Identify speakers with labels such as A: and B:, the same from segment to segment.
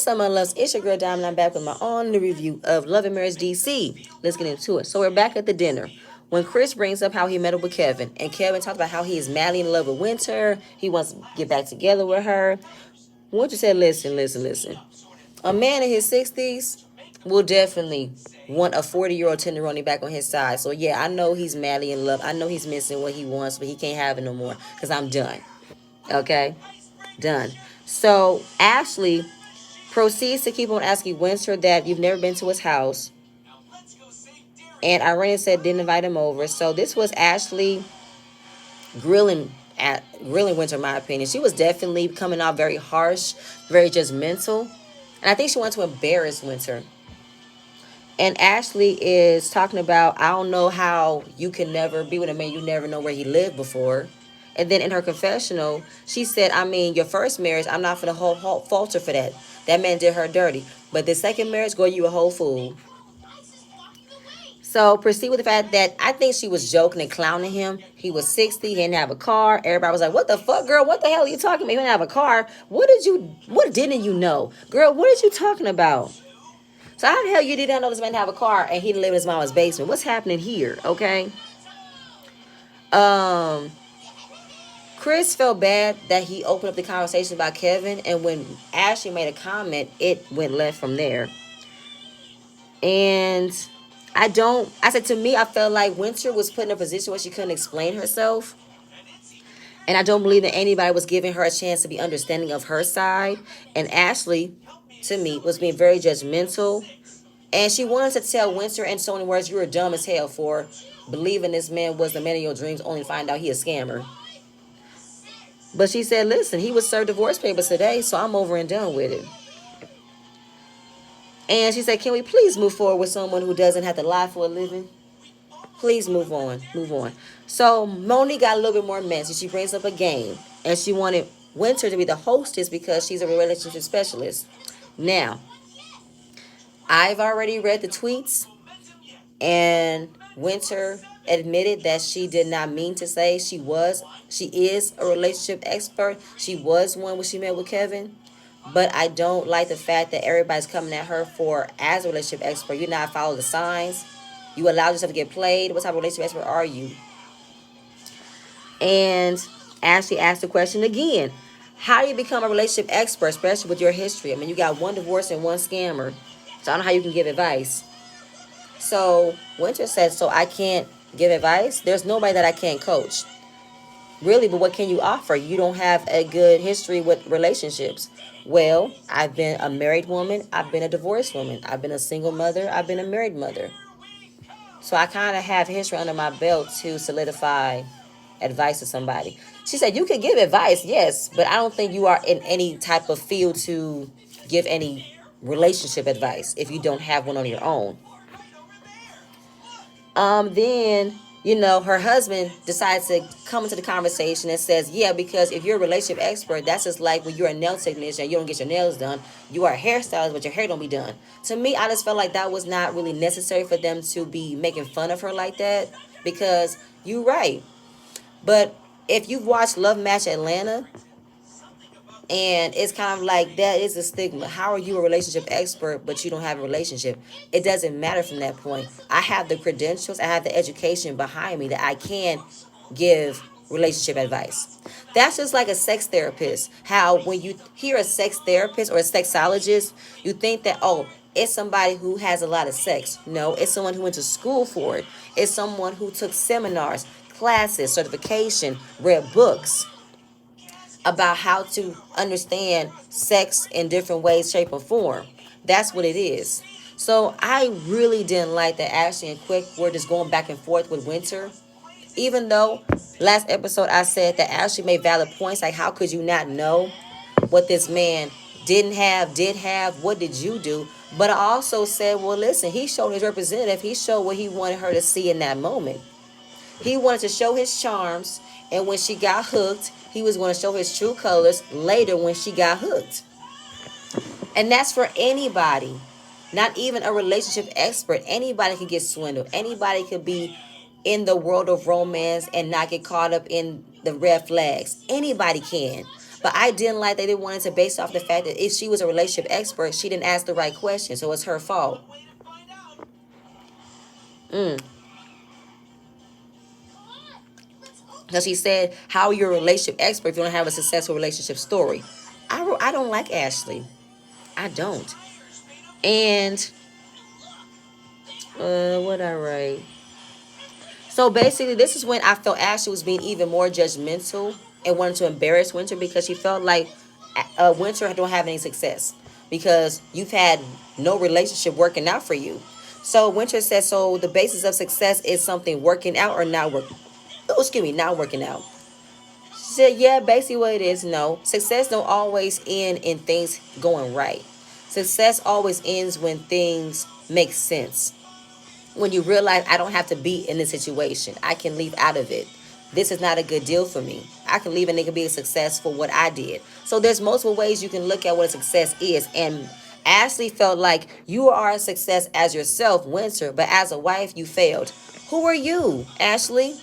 A: What's up, my loves? It's your girl Diamond. I'm back with my own new review of Love and Marriage DC. Let's get into it. So we're back at the dinner when Chris brings up how he met up with Kevin, and Kevin talks about how he is madly in love with Winter. He wants to get back together with her. Winter said, "Listen. A man in his 60s will definitely want a 40-year-old tenderoni back on his side. So yeah, I know he's madly in love. I know he's missing what he wants, but he can't have it no more because I'm done. Okay, done." So Ashley proceeds to keep on asking Winter that you've never been to his house. And Irene said didn't invite him over. So this was Ashley grilling Winter, in my opinion. She was definitely coming off very harsh, very judgmental. And I think she wanted to embarrass Winter. And Ashley is talking about, I don't know how you can never be with a man you never know where he lived before. And then in her confessional, she said, I mean, your first marriage, I'm not for the whole falter for that. That man did her dirty. But the second marriage, girl, you a whole fool. So proceed with the fact that I think she was joking and clowning him. He was 60, he didn't have a car. Everybody was like, what the fuck, girl? What the hell are you talking about? You didn't have a car. What didn't you know? Girl, what are you talking about? So how the hell you didn't know this man have a car and he lived in his mama's basement? What's happening here? Okay. Chris felt bad that he opened up the conversation about Kevin, and when Ashley made a comment, it went left from there. And I said, to me, I felt like Winter was put in a position where she couldn't explain herself. And I don't believe that anybody was giving her a chance to be understanding of her side. And Ashley, to me, was being very judgmental. And she wanted to tell Winter in so many words, you were dumb as hell for believing this man was the man of your dreams, only to find out he a scammer. But she said, listen, he was served divorce papers today, so I'm over and done with it. And she said, can we please move forward with someone who doesn't have to lie for a living? Please move on. So Moni got a little bit more messy. She brings up a game, and she wanted Winter to be the hostess because she's a relationship specialist. Now, I've already read the tweets, and Winter admitted that she did not mean to say she is a relationship expert. She was one when she met with Kevin. But I don't like the fact that everybody's coming at her for as a relationship expert. You're not following the signs. You allowed yourself to get played. What type of relationship expert are you? And Ashley asked the question again. How do you become a relationship expert, especially with your history? I mean, you got one divorce and one scammer. So I don't know how you can give advice. So Winter said, so I can't give advice? There's nobody that I can't coach. Really, but what can you offer? You don't have a good history with relationships. Well, I've been a married woman. I've been a divorced woman. I've been a single mother. I've been a married mother. So I kind of have history under my belt to solidify advice to somebody. She said, you could give advice, yes, but I don't think you are in any type of field to give any relationship advice if you don't have one on your own. Then, her husband decides to come into the conversation and says, yeah, because if you're a relationship expert, that's just like when you're a nail technician and you don't get your nails done. You are a hairstylist, but your hair don't be done. To me, I just felt like that was not really necessary for them to be making fun of her like that, because you're right. But if you've watched Love Match Atlanta, and it's kind of like that is a stigma. How are you a relationship expert, but you don't have a relationship? It doesn't matter from that point. I have the credentials, I have the education behind me that I can give relationship advice. That's just like a sex therapist. How when you hear a sex therapist or a sexologist, you think that, oh, it's somebody who has a lot of sex. No, it's someone who went to school for it. It's someone who took seminars, classes, certification, read books about how to understand sex in different ways, shape, or form. That's what it is. So I really didn't like that Ashley and Quick were just going back and forth with Winter. Even though last episode I said that Ashley made valid points, like how could you not know what this man did have, what did you do? But I also said, well, listen, he showed his representative, he showed what he wanted her to see in that moment. He wanted to show his charms, and when she got hooked, he was going to show his true colors later when she got hooked. And that's for anybody, not even a relationship expert. Anybody can get swindled. Anybody could be in the world of romance and not get caught up in the red flags. Anybody can. But I didn't like that they wanted to base off the fact that if she was a relationship expert, she didn't ask the right question, so it's her fault. Mm. Because she said, how are you a relationship expert if you don't have a successful relationship story? I don't like Ashley. I don't. And what I write? So basically, this is when I felt Ashley was being even more judgmental and wanted to embarrass Winter because she felt like Winter don't have any success because you've had no relationship working out for you. So Winter says, so the basis of success is something working out or not working. Oh, excuse me, not working out. She said, yeah, basically what it is, no. Success don't always end in things going right. Success always ends when things make sense. When you realize I don't have to be in this situation. I can leave out of it. This is not a good deal for me. I can leave and it can be a success for what I did. So there's multiple ways you can look at what a success is. And Ashley felt like you are a success as yourself, Winter, but as a wife, you failed. Who are you, Ashley?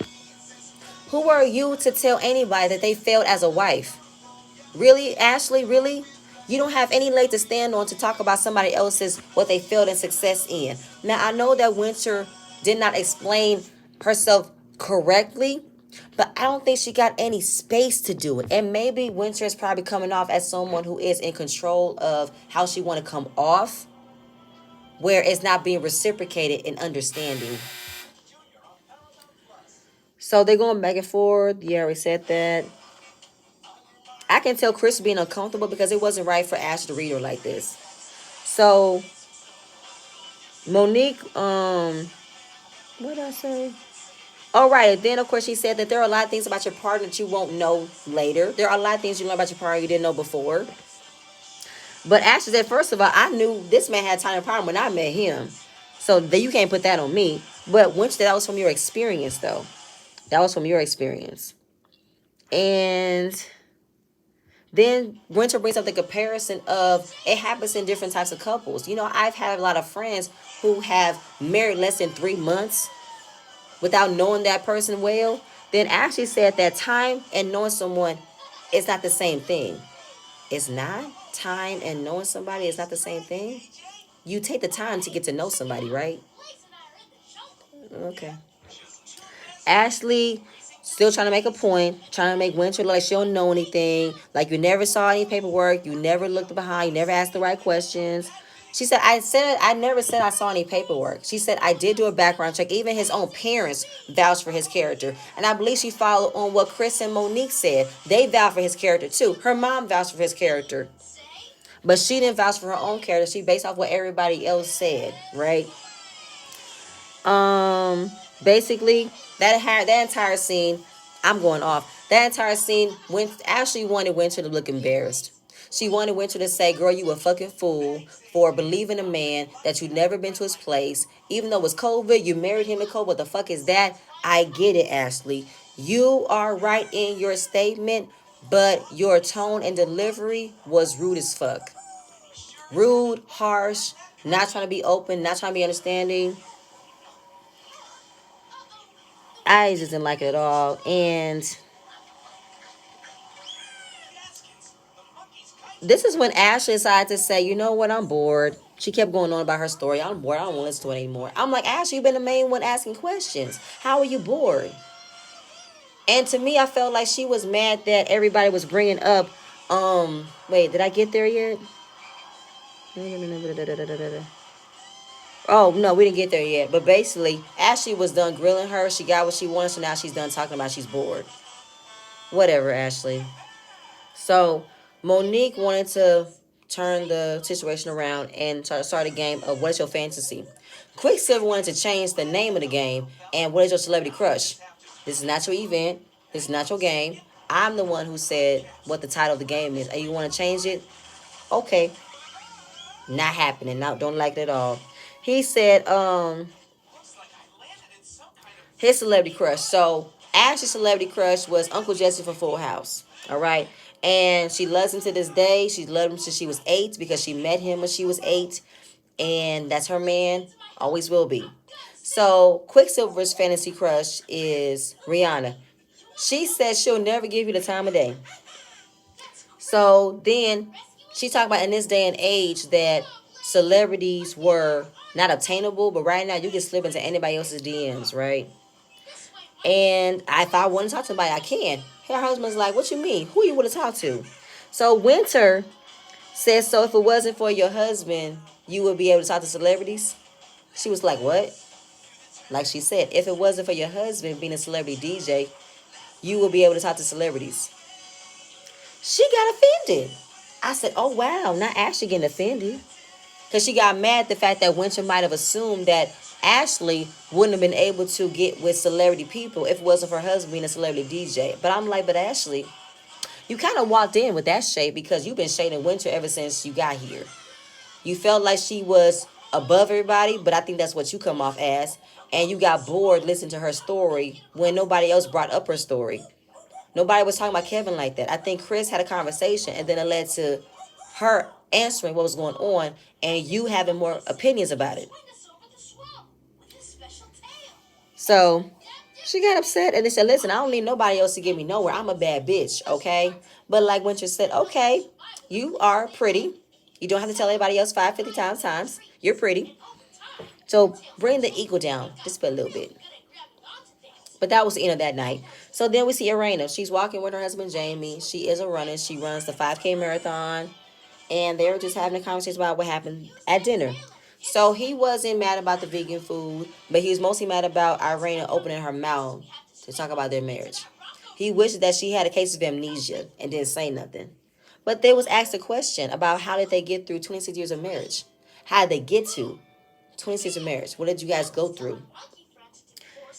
A: Who are you to tell anybody that they failed as a wife? Really, Ashley? Really? You don't have any leg to stand on to talk about somebody else's what they failed in success in. Now I know that Winter did not explain herself correctly, but I don't think she got any space to do it. And maybe Winter is probably coming off as someone who is in control of how she want to come off, where it's not being reciprocated in understanding. So they're going back and forth. Yeah, we said that. I can tell Chris being uncomfortable because it wasn't right for Ash to read her like this. So Monique, what did I say? All right, then of course she said that there are a lot of things about your partner that you won't know later. There are a lot of things you learn about your partner you didn't know before. But Ashley said, first of all, I knew this man had time and power when I met him. So that you can't put that on me. But once that was from your experience though. That was from your experience. And then Winter brings up the comparison of it happens in different types of couples. You know, I've had a lot of friends who have married less than 3 months without knowing that person well. Then Ashley said that time and knowing someone is not the same thing. It's not? Time and knowing somebody is not the same thing? You take the time to get to know somebody, right? Okay. Ashley still trying to make a point, trying to make Winter look like she don't know anything, like you never saw any paperwork, you never looked behind, you never asked the right questions. She said, I never said I saw any paperwork. She said, I did do a background check. Even his own parents vouched for his character. And I believe she followed on what Chris and Monique said. They vouched for his character too. Her mom vouched for his character. But she didn't vouch for her own character. She based off what everybody else said, right? Um, Basically that entire scene, I'm going off. That entire scene when Ashley wanted Winter to look embarrassed. She wanted Winter to say, girl, you a fucking fool for believing a man that you'd never been to his place. Even though it was COVID, you married him in COVID. What the fuck is that? I get it, Ashley. You are right in your statement, but your tone and delivery was rude as fuck. Rude, harsh, not trying to be open, not trying to be understanding. I just didn't like it at all. And this is when Ashley decided to say, you know what, I'm bored. She kept going on about her story. I'm bored. I don't want to listen to it anymore. I'm like, Ashley, you've been the main one asking questions. How are you bored? And to me, I felt like she was mad that everybody was bringing up, wait, did I get there yet? Oh, no, we didn't get there yet. But basically, Ashley was done grilling her. She got what she wanted, so now she's done talking about she's bored. Whatever, Ashley. So Monique wanted to turn the situation around and start a game of what is your fantasy. Quicksilver wanted to change the name of the game and what is your celebrity crush. This is not your event. This is not your game. I'm the one who said what the title of the game is. And you want to change it? Okay. Not happening. Now don't like it at all. He said, his celebrity crush. So Ashley's celebrity crush was Uncle Jesse from Full House. All right. And she loves him to this day. She loved him since she was 8 because she met him when she was 8. And that's her man. Always will be. So Quicksilver's fantasy crush is Rihanna. She says she'll never give you the time of day. So then she talked about in this day and age that celebrities were not obtainable, but right now you can slip into anybody else's DMs, right? And if I want to talk to somebody, I can. Her husband's like, what you mean? Who you want to talk to? So Winter says, so if it wasn't for your husband, you would be able to talk to celebrities? She was like, what? Like she said, if it wasn't for your husband being a celebrity DJ, you will be able to talk to celebrities. She got offended. I said, oh, wow, not Ashley getting offended. Because she got mad at the fact that Winter might have assumed that Ashley wouldn't have been able to get with celebrity people if it wasn't for her husband being a celebrity DJ. But I'm like, but Ashley, you kind of walked in with that shade because you've been shading Winter ever since you got here. You felt like she was above everybody, but I think that's what you come off as. And you got bored listening to her story when nobody else brought up her story. Nobody was talking about Kevin like that. I think Chris had a conversation, and then it led to her answering what was going on and you having more opinions about it. So she got upset and they said, listen, I don't need nobody else to get me nowhere. I'm a bad bitch, okay? But like Winter said, okay, you are pretty. You don't have to tell anybody else 550 times. You're pretty. So bring the ego down just a little bit. But that was the end of that night. So then we see Arena. She's walking with her husband, Jamie. She is a runner. She runs the 5K marathon. And they were just having a conversation about what happened at dinner. So he wasn't mad about the vegan food, but he was mostly mad about Irena opening her mouth to talk about their marriage. He wished that she had a case of amnesia and didn't say nothing. But they was asked a question about how did they get through 26 years of marriage? How did they get to 26 years of marriage? What did you guys go through?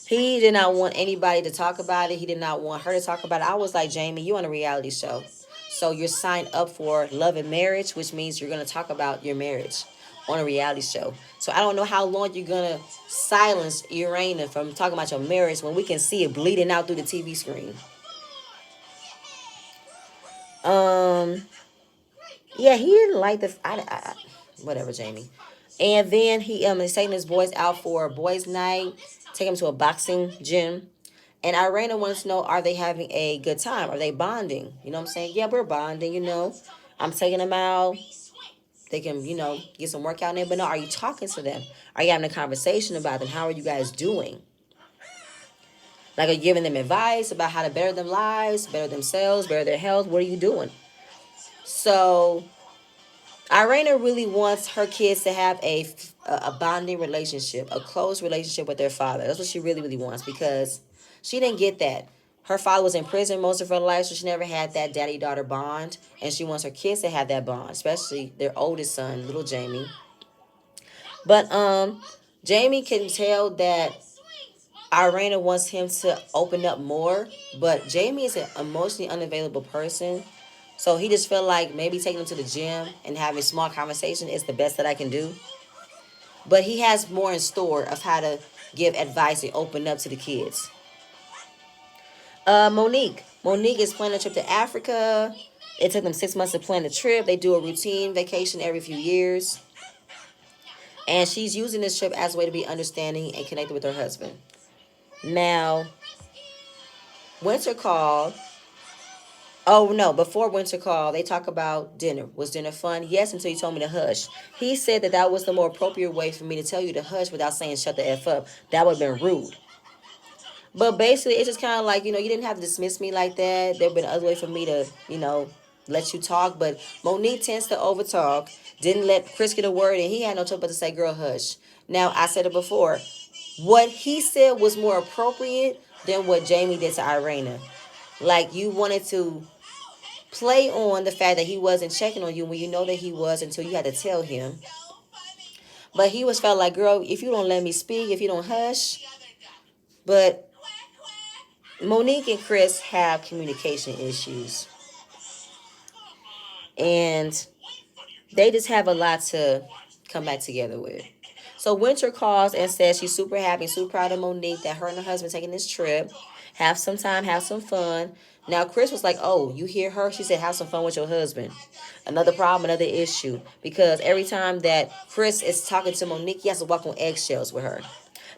A: He did not want anybody to talk about it. He did not want her to talk about it. I was like, Jamie, you on a reality show. So you're signed up for Love and Marriage, which means you're going to talk about your marriage on a reality show. So I don't know how long you're going to silence Irena from talking about your marriage when we can see it bleeding out through the TV screen. Yeah, he didn't like this. Whatever, Jamie. And then he is taking his boys out for a boys' night, take him to a boxing gym. And Irena wants to know, are they having a good time? Are they bonding? You know what I'm saying? Yeah, we're bonding, you know. I'm taking them out. They can, you know, get some workout in there. But no, are you talking to them? Are you having a conversation about them? How are you guys doing? Like, are you giving them advice about how to better their lives, better themselves, better their health? What are you doing? So Irena really wants her kids to have a bonding relationship, a close relationship with their father. That's what she really, really wants because she didn't get that. Her father was in prison most of her life, so she never had that daddy-daughter bond. And she wants her kids to have that bond, especially their oldest son, little Jamie. But Jamie can tell that Irena wants him to open up more, but Jamie is an emotionally unavailable person. So he just felt like maybe taking him to the gym and having a small conversation is the best that I can do. But he has more in store of how to give advice and open up to the kids. Monique. Monique is planning a trip to Africa. It took them 6 months to plan the trip. They do a routine vacation every few years. And she's using this trip as a way to be understanding and connected with her husband. Now, Winter called. Oh, no, before Winter call, they talk about dinner. Was dinner fun? Yes, until you told me to hush. He said that that was the more appropriate way for me to tell you to hush without saying shut the F up. That would have been rude. But basically, it's just kind of like, you know, you didn't have to dismiss me like that. There have been other ways for me to, you know, let you talk. But Monique tends to overtalk. Didn't let Chris get a word, and he had no choice but to say, girl, hush. Now, I said it before. What he said was more appropriate than what Jamie did to Irena. Like, you wanted to play on the fact that he wasn't checking on you when you know that he was until you had to tell him. But he was felt like, girl, if you don't let me speak, if you don't hush. But Monique and Chris have communication issues. And they just have a lot to come back together with. So Winter calls and says she's super happy, super proud of Monique that her and her husband taking this trip. Have some time, have some fun. Now Chris was like, oh, you hear her? She said, have some fun with your husband. Another problem, another issue. Because every time that Chris is talking to Monique, he has to walk on eggshells with her.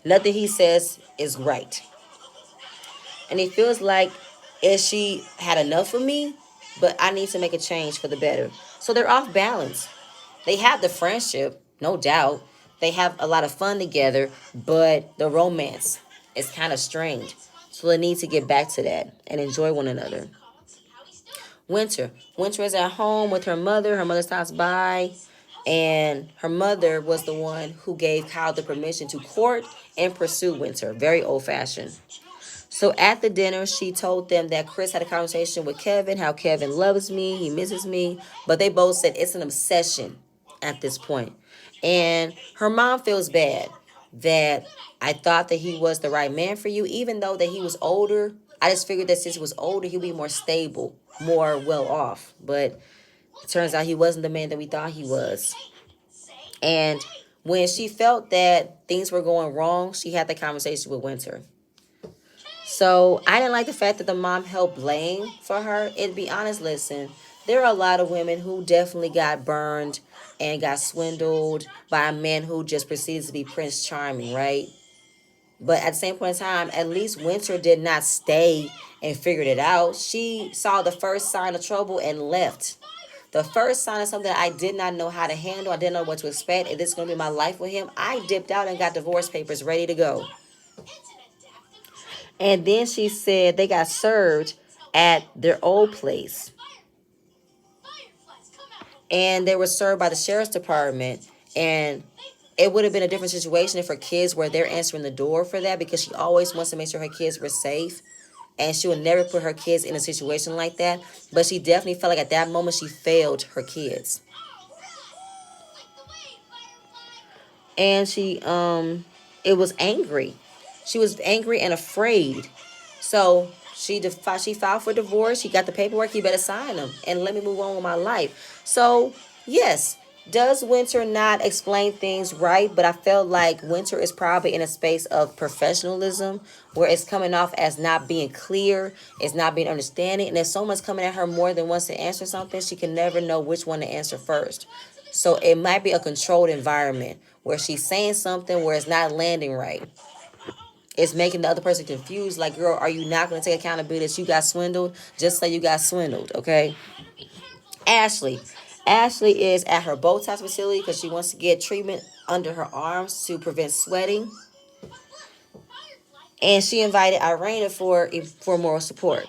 A: Nothing he says is right. And he feels like, if she had enough of me, but I need to make a change for the better. So they're off balance. They have the friendship, no doubt. They have a lot of fun together, but the romance is kind of strained. So they need to get back to that and enjoy one another. Winter. Winter is at home with her mother. Her mother stops by, and her mother was the one who gave Kyle the permission to court and pursue Winter. Very old fashioned. So at the dinner, she told them that Chris had a conversation with Kevin, how Kevin loves me, he misses me, but they both said it's an obsession at this point. And her mom feels bad that I thought that he was the right man for you, even though that he was older. I just figured that since he was older, he'd be more stable, more well off. But it turns out he wasn't the man that we thought he was. And when she felt that things were going wrong, she had the conversation with Winter. So I didn't like the fact that the mom held blame for her. And to be honest, listen, there are a lot of women who definitely got burned and got swindled by a man who just proceeds to be Prince Charming, right? But at the same point in time, at least Winter did not stay and figured it out. She saw the first sign of trouble and left. The first sign of something that I did not know how to handle, I didn't know what to expect, and this is going to be my life with him, I dipped out and got divorce papers ready to go. And then she said they got served at their old place. And they were served by the sheriff's department. And it would have been a different situation if her kids were there answering the door for that, because she always wants to make sure her kids were safe. And she would never put her kids in a situation like that. But she definitely felt like at that moment she failed her kids. And it was angry. She was angry and afraid. So she filed for divorce. She got the paperwork. You better sign them and let me move on with my life. So yes, does Winter not explain things right? But I felt like Winter is probably in a space of professionalism where it's coming off as not being clear, it's not being understanding, and if someone's coming at her more than once to answer something, she can never know which one to answer first. So it might be a controlled environment where she's saying something where it's not landing right. It's making the other person confused. Like, girl, are you not going to take accountability that you got swindled? Just say you got swindled, okay? Ashley. Ashley is at her Botox facility because she wants to get treatment under her arms to prevent sweating. And she invited Irena for moral support.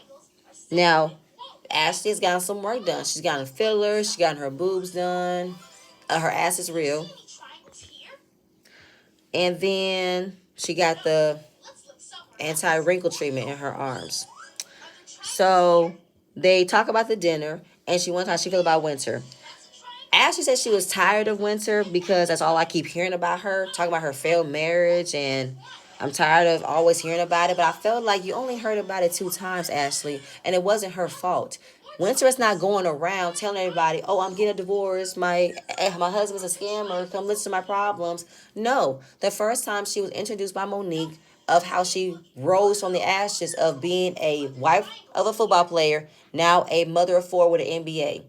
A: Now, Ashley has gotten some work done. She's gotten fillers. She's gotten her boobs done. Her ass is real. And then she got the anti-wrinkle treatment in her arms. So they talk about the dinner, and she wants how she feel about Winter. Ashley said she was tired of Winter because that's all I keep hearing about her, talking about her failed marriage, and I'm tired of always hearing about it. But I felt like you only heard about it 2 times, Ashley, and it wasn't her fault. Winter is not going around telling everybody, "Oh, I'm getting a divorce. My husband's a scammer. Come listen to my problems." No, the first time she was introduced by Monique of how she rose from the ashes of being a wife of a football player, now a mother of 4 with an MBA.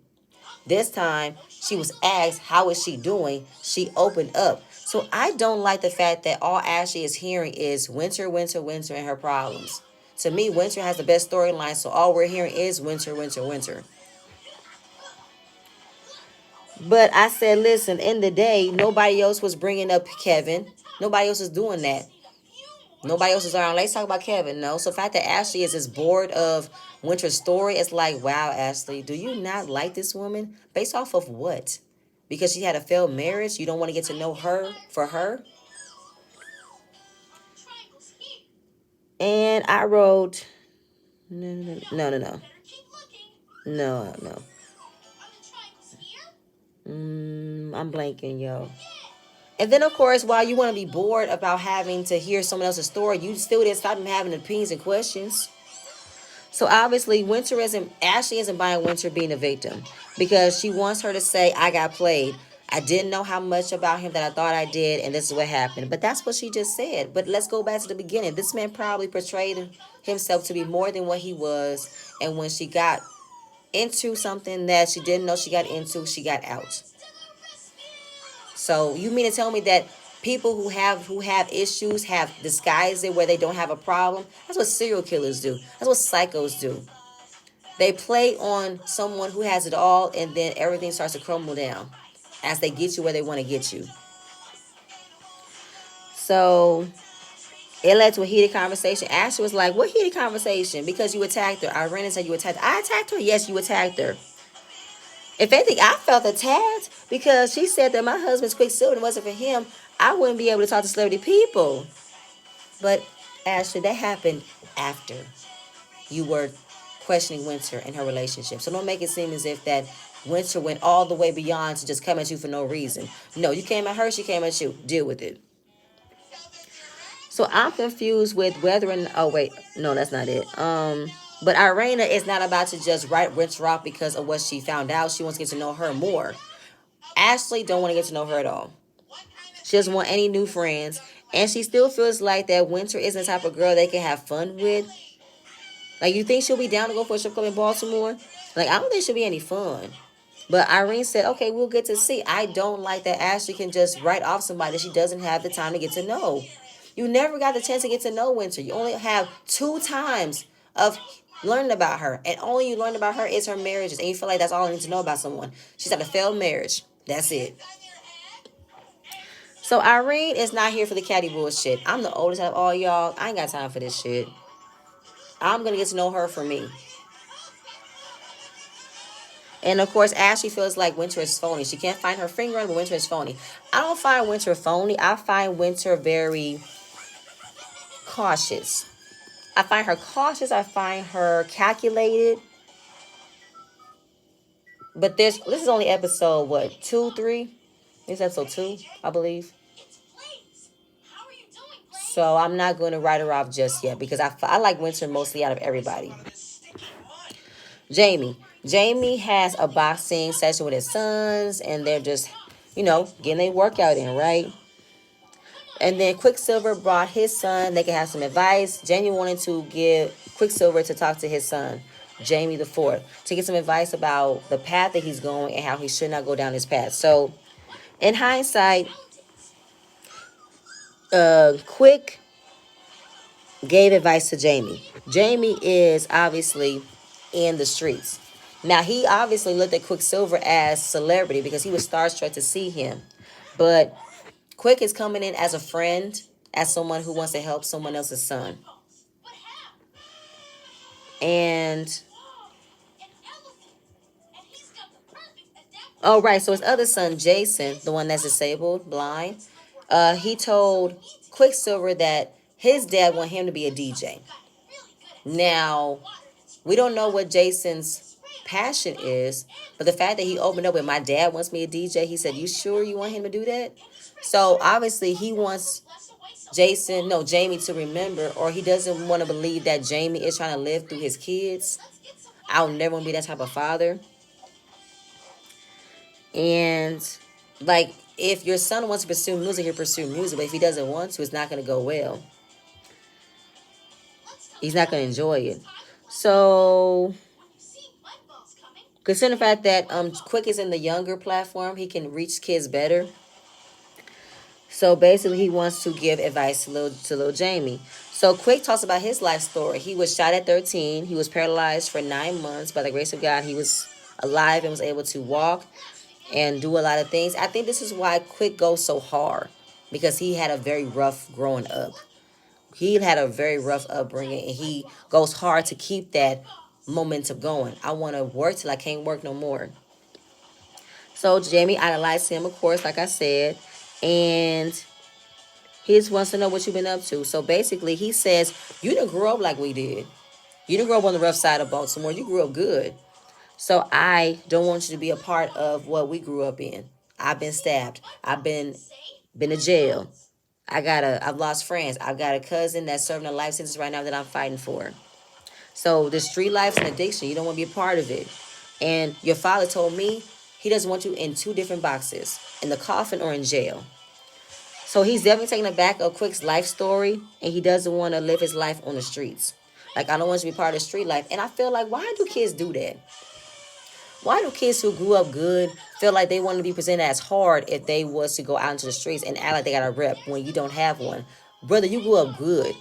A: This time, she was asked, how is she doing? She opened up. So I don't like the fact that all Ashley is hearing is Winter, Winter, Winter, and her problems. To me, Winter has the best storyline, so all we're hearing is Winter, Winter, Winter. But I said, listen, in the day, nobody else was bringing up Kevin. Nobody else is doing that. Nobody else is around. Let's talk about Kevin. No. So the fact that Ashley is just bored of Winter's story, it's like, wow, Ashley, do you not like this woman? Based off of what? Because she had a failed marriage? You don't want to get to know her for her? And I wrote, no. No. I'm blanking, yo. And then, of course, while you want to be bored about having to hear someone else's story, you still didn't stop them having opinions and questions. So obviously, Ashley isn't buying Winter being a victim because she wants her to say, I got played. I didn't know how much about him that I thought I did, and this is what happened. But that's what she just said. But let's go back to the beginning. This man probably portrayed himself to be more than what he was. And when she got into something that she didn't know she got into, she got out. So you mean to tell me that people who have issues have disguised it where they don't have a problem? That's what serial killers do. That's what psychos do. They play on someone who has it all, and then everything starts to crumble down as they get you where they want to get you. So it led to a heated conversation. Ashley was like, "What heated conversation? Because you attacked her." Irene said, "You attacked her." I attacked her? Yes, you attacked her. If anything, I felt attacked because she said that my husband's Quicksilver, and it wasn't for him, I wouldn't be able to talk to celebrity people. But Ashley, that happened after you were questioning Winter and her relationship. So don't make it seem as if that Winter went all the way beyond to just come at you for no reason. No, you came at her, she came at you. Deal with it. So I'm confused with whether and oh wait, no, that's not it. But Irena is not about to just write Winter off because of what she found out. She wants to get to know her more. Ashley don't want to get to know her at all. She doesn't want any new friends. And she still feels like that Winter isn't the type of girl they can have fun with. Like, you think she'll be down to go for a strip club in Baltimore? Like, I don't think she'll be any fun. But Irene said, okay, we'll get to see. I don't like that Ashley can just write off somebody that she doesn't have the time to get to know. You never got the chance to get to know Winter. You only have 2 times of learning about her. And all you learned about her is her marriages. And you feel like that's all I need to know about someone. She's had a failed marriage. That's it. So Irene is not here for the catty bullshit. I'm the oldest out of all y'all. I ain't got time for this shit. I'm going to get to know her for me. And of course, Ashley feels like Winter is phony. She can't find her finger, but Winter is phony. I don't find Winter phony. I find Winter very cautious. I find her cautious. I find her calculated. But this is only episode, what, 2, 3? This is episode 2, I believe. So I'm not going to write her off just yet because I like Winter mostly out of everybody. Jamie has a boxing session with his sons, and they're just, getting their workout in, right? And then Quicksilver brought his son. They can have some advice. Jamie wanted to give Quicksilver to talk to his son, Jamie the Fourth, to get some advice about the path that he's going and how he should not go down this path. So, in hindsight, Quick gave advice to Jamie. Jamie is obviously in the streets. Now, he obviously looked at Quicksilver as celebrity because he was starstruck to see him. But Quick is coming in as a friend, as someone who wants to help someone else's son. And oh, right. So his other son, Jason, the one that's disabled, blind, he told Quicksilver that his dad wanted him to be a DJ. Now, we don't know what Jason's passion is, but the fact that he opened up with, my dad wants me a DJ, he said, you sure you want him to do that? So obviously he wants Jamie to remember, or he doesn't want to believe that Jamie is trying to live through his kids. I'll never want to be that type of father. And like, if your son wants to pursue music, he'll pursue music, but if he doesn't want to, it's not going to go well. He's not going to enjoy it. So, considering the fact that Quick is in the younger platform, he can reach kids better. So basically, he wants to give advice to little Jamie. So Quick talks about his life story. He was shot at 13. He was paralyzed for 9 months. By the grace of God, he was alive and was able to walk and do a lot of things. I think this is why Quick goes so hard, because he had a very rough growing up. He had a very rough upbringing, and he goes hard to keep that momentum going. I want to work till I can't work no more. So Jamie idolized him, of course, like I said, and he just wants to know what you've been up to. So basically, he says, you didn't grow up like we did. You didn't grow up on the rough side of Baltimore. You grew up good. So I don't want you to be a part of what we grew up in. I've been stabbed. I've been to jail. I've lost friends. I've got a cousin that's serving a life sentence right now that I'm fighting for. So the street life's an addiction. You don't want to be a part of it. And your father told me he doesn't want you in 2 different boxes, in the coffin or in jail. So he's definitely taking it back of Quick's life story, and he doesn't want to live his life on the streets. Like, I don't want you to be part of the street life. And I feel like, why do kids do that? Why do kids who grew up good feel like they want to be presented as hard if they was to go out into the streets and act like they got a rep when you don't have one? Brother, you grew up good.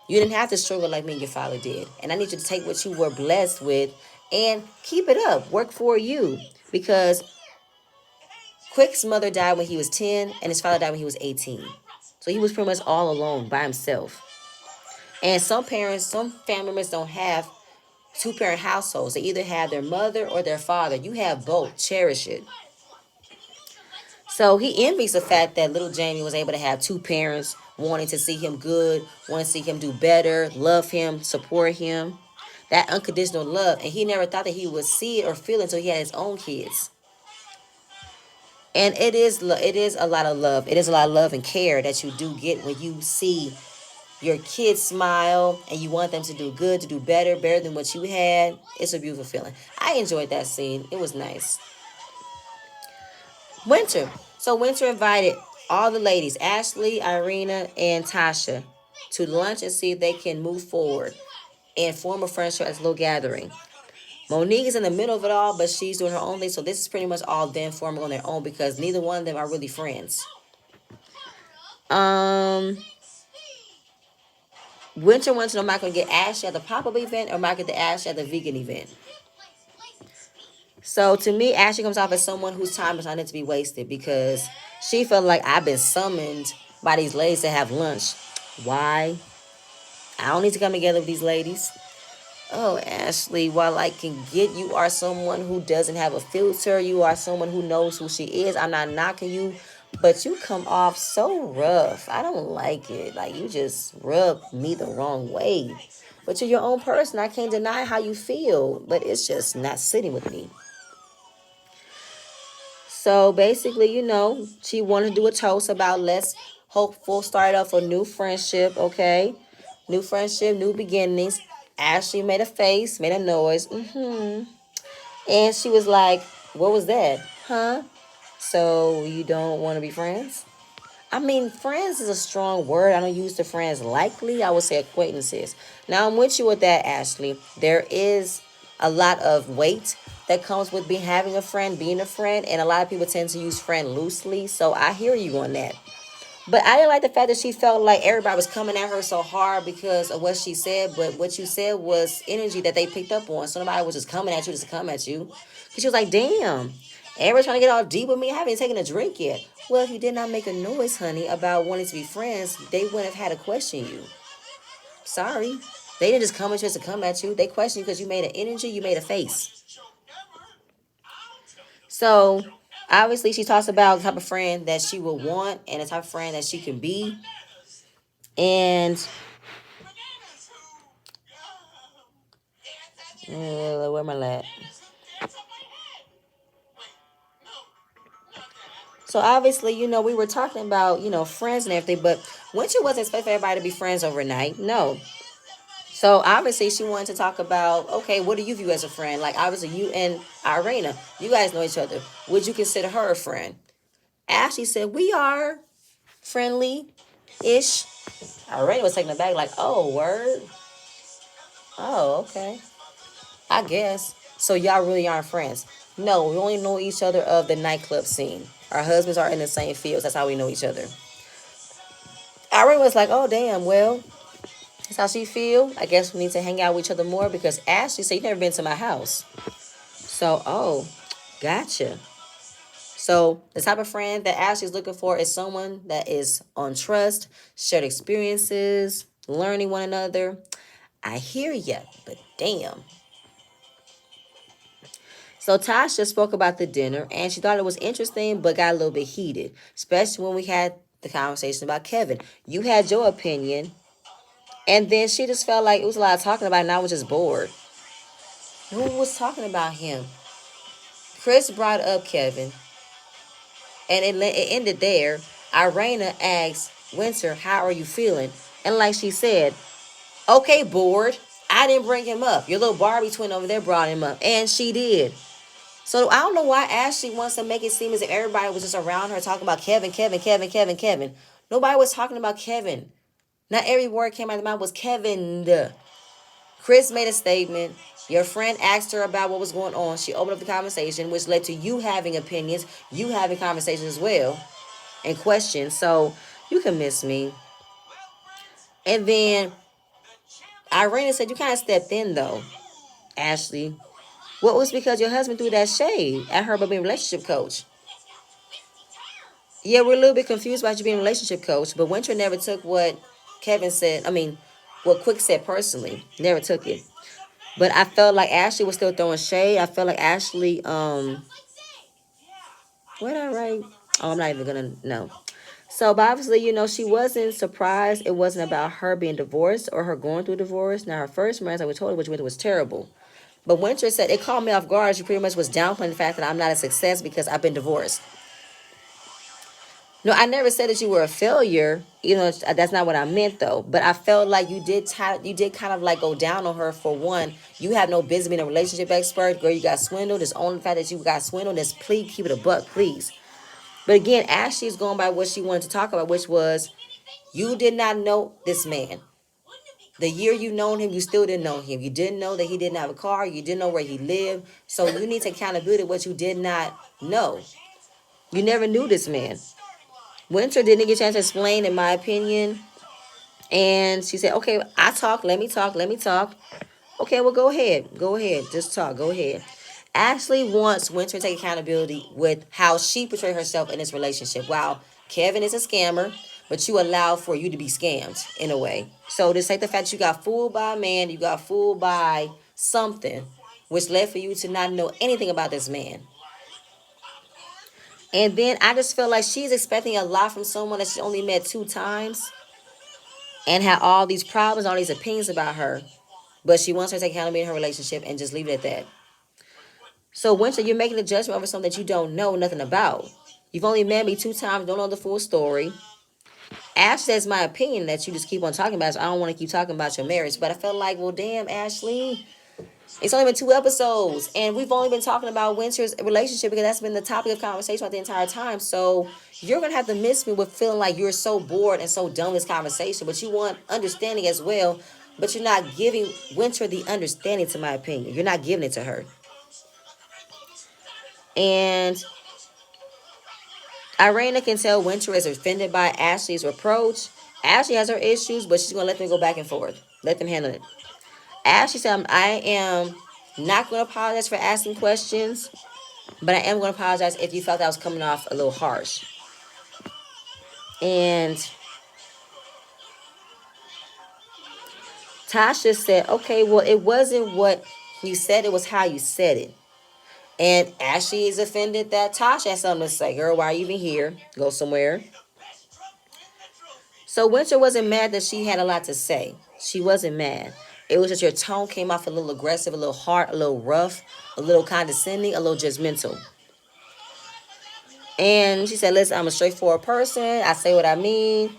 A: You didn't have to struggle like me and your father did. And I need you to take what you were blessed with And keep it up. Work for you. Because Quick's mother died when he was 10 and his father died when he was 18. So he was pretty much all alone by himself. And some parents, some family members don't have two-parent households. They either have their mother or their father. You have both. Cherish it. So he envies the fact that little Jamie was able to have two parents wanting to see him good, wanting to see him do better, love him, support him. That unconditional love. And he never thought that he would see it or feel it until he had his own kids. And it is a lot of love. It is a lot of love and care that you do get when you see your kids smile and you want them to do good, to do better than what you had. It's a beautiful feeling. I enjoyed that scene. It was nice. Winter. So Winter invited all the ladies, Ashley, Irina, and Tasha, to lunch and see if they can move forward and form a friendship as a little gathering. Monique is in the middle of it all, but she's doing her own thing. So this is pretty much all them forming on their own because neither one of them are really friends. Winter wants to know, am I going to get Ashley at the pop-up event or am I going to get Ashley at the vegan event? So to me, Ashley comes off as someone whose time is not meant to be wasted because she felt like I've been summoned by these ladies to have lunch. Why? I don't need to come together with these ladies. Oh, Ashley, while I can get you are someone who doesn't have a filter, you are someone who knows who she is. I'm not knocking you, but you come off so rough. I don't like it. Like, you just rub me the wrong way. But you're your own person. I can't deny how you feel, but it's just not sitting with me. So basically, she wanted to do a toast about let's hopeful start off a new friendship, okay? New friendship, new beginnings. Ashley made a face, made a noise, and she was like, what was that? Huh? So you don't want to be friends? I mean, friends is a strong word. I don't use the friends likely. I would say acquaintances. Now, I'm with you with that, Ashley. There is a lot of weight that comes with having a friend, being a friend, and a lot of people tend to use friend loosely. So I hear you on that. But I didn't like the fact that she felt like everybody was coming at her so hard because of what she said. But what you said was energy that they picked up on. So nobody was just coming at you just to come at you. Because she was like, damn, everybody's trying to get all deep with me. I haven't even taken a drink yet. Well, if you did not make a noise, honey, about wanting to be friends, they wouldn't have had to question you. Sorry. They didn't just come at you just to come at you. They questioned you because you made an energy, you made a face. So obviously she talks about the type of friend that she will want and the type of friend that she can be. And where am I at? So obviously, we were talking about, friends and everything, but Winter wasn't expecting everybody to be friends overnight. No. So obviously she wanted to talk about, okay, what do you view as a friend? Like obviously you and Irina, you guys know each other. Would you consider her a friend? Ashley said, we are friendly-ish. Irina was taken aback like, oh, word? Oh, okay. I guess. So y'all really aren't friends. No, we only know each other of the nightclub scene. Our husbands are in the same fields. That's how we know each other. Irene was like, oh, damn, well, that's how she feel. I guess we need to hang out with each other more because Ashley said, you've never been to my house. So, oh, gotcha. So the type of friend that Ashley's looking for is someone that is on trust, shared experiences, learning one another. I hear ya, but damn. So Tasha spoke about the dinner and she thought it was interesting but got a little bit heated, especially when we had the conversation about Kevin. You had your opinion and then she just felt like it was a lot of talking about it and I was just bored. Who was talking about him? Chris brought up Kevin and it ended there. Irina asked Winter, how are you feeling? And like she said, okay, bored. I didn't bring him up. Your little Barbie twin over there brought him up. And she did. So I don't know why Ashley wants to make it seem as if everybody was just around her talking about Kevin, Kevin, Kevin, Kevin, Kevin. Nobody was talking about Kevin. Not every word came out of the mouth was Kevin. Chris made a statement. Your friend asked her about what was going on. She opened up the conversation, which led to you having opinions, you having conversations as well, and questions. So you can miss me. And then Irene said, you kind of stepped in, though, Ashley. What was because your husband threw that shade at her about being a relationship coach? Yeah, we're a little bit confused about you being a relationship coach, but Winter never took what Kevin said. I mean, what Quick said personally. Never took it. But I felt like Ashley was still throwing shade. I felt like Ashley, what did I write? Oh, I'm not even gonna know. So, but obviously, she wasn't surprised. It wasn't about her being divorced or her going through divorce. Now, her first marriage, like we told her, which was terrible. But Winter said it caught me off guard. She pretty much was downplaying the fact that I'm not a success because I've been divorced. No, I never said that you were a failure. That's not what I meant though. But I felt like you did kind of like go down on her for one. You have no business being a relationship expert, girl. You got swindled. It's only the fact that you got swindled. Just please keep it a buck, please. But again, Ashley's going by what she wanted to talk about, which was you did not know this man. The year you known him, you still didn't know him. You didn't know that he didn't have a car. You didn't know where he lived. So you need to accountability what you did not know. You never knew this man. Winter didn't get a chance to explain, in my opinion. And she said, okay, I talk. Let me talk. Let me talk. Okay, well, go ahead. Go ahead. Just talk. Go ahead. Ashley wants Winter to take accountability with how she portrayed herself in this relationship. Wow, Kevin is a scammer, but you allow for you to be scammed in a way. So just take the fact that you got fooled by a man, you got fooled by something, which led for you to not know anything about this man. And then I just feel like she's expecting a lot from someone that she only met 2 times and had all these problems, all these opinions about her. But she wants her to take accountability in her relationship and just leave it at that. So, Winter, you're making a judgment over something that you don't know nothing about. You've only met me 2 times, don't know the full story. Ash says my opinion that you just keep on talking about. So I don't want to keep talking about your marriage. But I felt like, well, damn, Ashley. It's only been 2 episodes. And we've only been talking about Winter's relationship because that's been the topic of conversation about the entire time. So you're going to have to miss me with feeling like you're so bored and so done with this conversation. But you want understanding as well. But you're not giving Winter the understanding, to my opinion. You're not giving it to her. And Irena can tell Winter is offended by Ashley's approach. Ashley has her issues, but she's going to let them go back and forth. Let them handle it. Ashley said, I am not going to apologize for asking questions, but I am going to apologize if you felt that I was coming off a little harsh. And Tasha said, okay, well, it wasn't what you said, it was how you said it. And Ashley is offended that Tasha has something to say. Girl, why are you even here? Go somewhere. So Winter wasn't mad that she had a lot to say. She wasn't mad. It was just your tone came off a little aggressive, a little hard, a little rough, a little condescending, a little judgmental. And she said, listen, I'm a straightforward person. I say what I mean.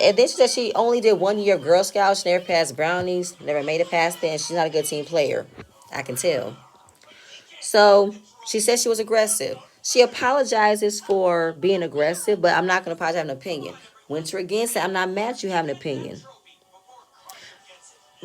A: And then she said she only did 1 year of Girl Scouts. She never passed brownies, never made it past that. And she's not a good team player. I can tell. So she said she was aggressive. She apologizes for being aggressive, but I'm not going to apologize for an opinion. Winter again said, I'm not mad at you having an opinion.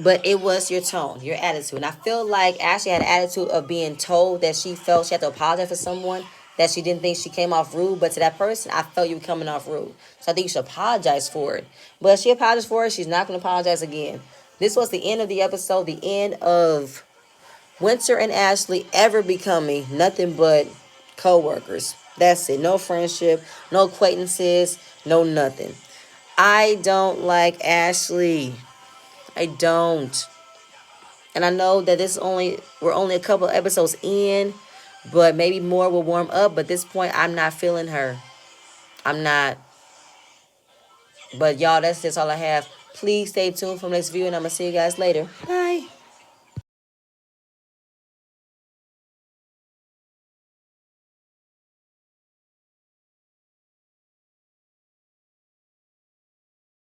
A: But it was your tone, your attitude. And I feel like Ashley had an attitude of being told that she felt she had to apologize for someone, that she didn't think she came off rude. But to that person, I felt you were coming off rude. So I think you should apologize for it. But she apologized for it. She's not going to apologize again. This was the end of the episode, the end of Winter and Ashley ever becoming nothing but co-workers. That's it. No friendship, no acquaintances, no nothing. I don't like Ashley. I don't. And I know that we're only a couple episodes in, but maybe more will warm up. But at this point, I'm not feeling her. I'm not. But y'all, that's just all I have. Please stay tuned for the next video, and I'm gonna see you guys later. Bye.